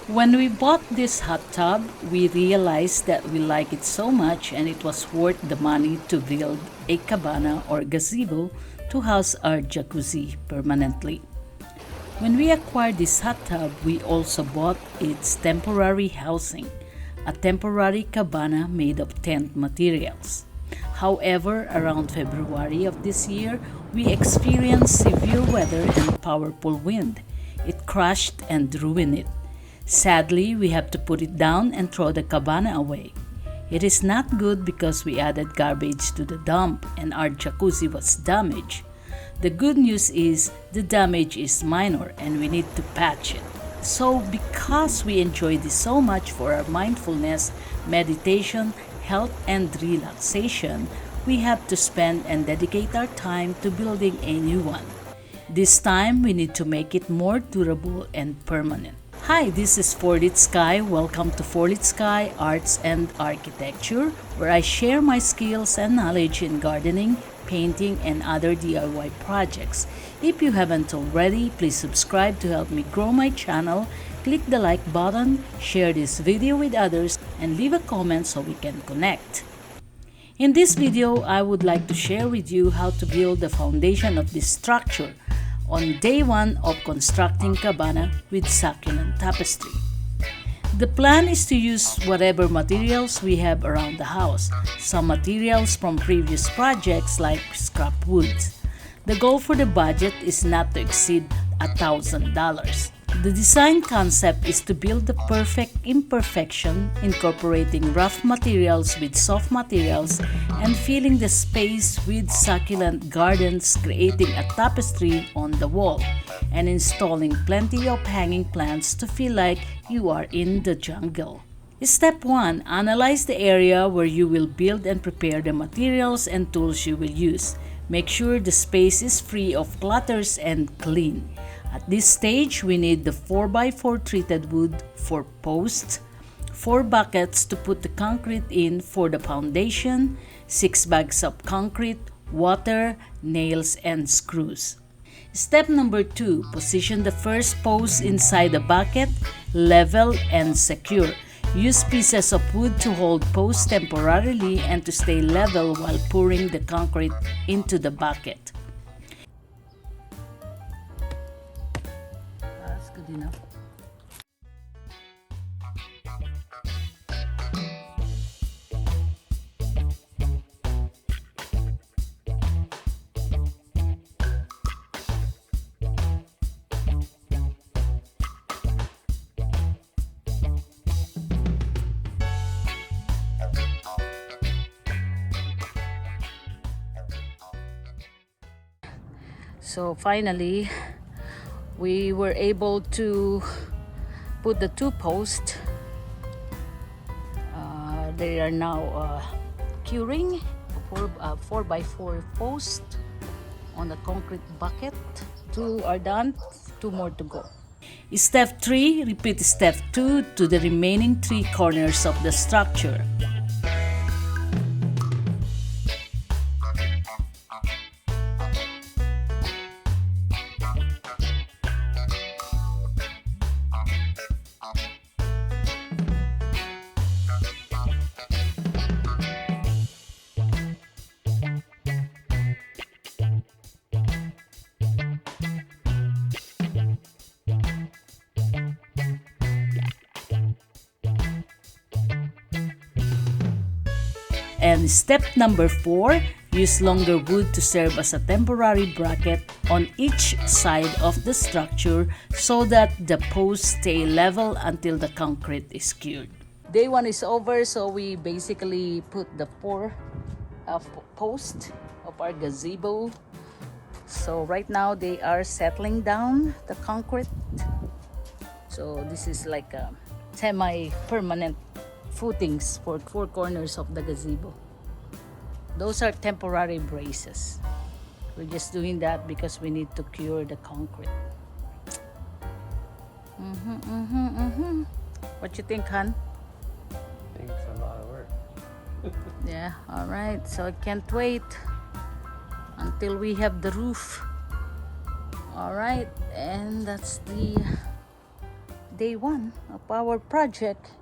When we bought this hot tub, we realized that we like it so much and it was worth the money to build a cabana or gazebo to house our jacuzzi permanently. When we acquired this hot tub, we also bought its temporary housing, a temporary cabana made of tent materials. However, around February of this year, we experienced severe weather and powerful wind. It crashed and ruined it. Sadly, we have to put it down and throw the cabana away. It is not good because we added garbage to the dump and our jacuzzi was damaged. The good news is the damage is minor and we need to patch it. So, because we enjoy this so much for our mindfulness, meditation, health, and relaxation, we have to spend and dedicate our time to building a new one. This time, we need to make it more durable and permanent. Hi, this is Forlit Sky. Welcome to Forlit Sky Arts and Architecture, where I share my skills and knowledge in gardening, painting, and other DIY projects. If you haven't already, please subscribe to help me grow my channel. Click the like button, share this video with others, and leave a comment so we can connect. In this video, I would like to share with you how to build the foundation of this structure on day 1 of constructing cabana with succulent tapestry. The plan is to use whatever materials we have around the house, some materials from previous projects like scrap wood. The goal for the budget is not to exceed $1,000. The design concept is to build the perfect imperfection, incorporating rough materials with soft materials and filling the space with succulent gardens, creating a tapestry on the wall, and installing plenty of hanging plants to feel like you are in the jungle. Step 1. Analyze the area where you will build and prepare the materials and tools you will use. Make sure the space is free of clutters and clean. At this stage, we need the 4x4 treated wood for posts, 4 buckets to put the concrete in for the foundation, 6 bags of concrete, water, nails, and screws. Step number 2. Position the first post inside the bucket, level and secure. Use pieces of wood to hold posts temporarily and to stay level while pouring the concrete into the bucket. That's good enough. So finally, we were able to put the 2 posts. They are now curing 4x4 post on the concrete bucket. 2 are done, 2 more to go. Step 3, repeat step 2 to the remaining 3 corners of the structure. And step number 4, use longer wood to serve as a temporary bracket on each side of the structure so that the posts stay level until the concrete is cured. Day 1 is over, so we basically put the 4 posts of our gazebo. So right now they are settling down the concrete. So this is like a semi-permanent footings for 4 corners of the gazebo. Those are temporary braces. We're just doing that because we need to cure the concrete. What you think, hon? I think it's a lot of work. Yeah, all right. So I can't wait until we have the roof. All right, and that's the day one of our project.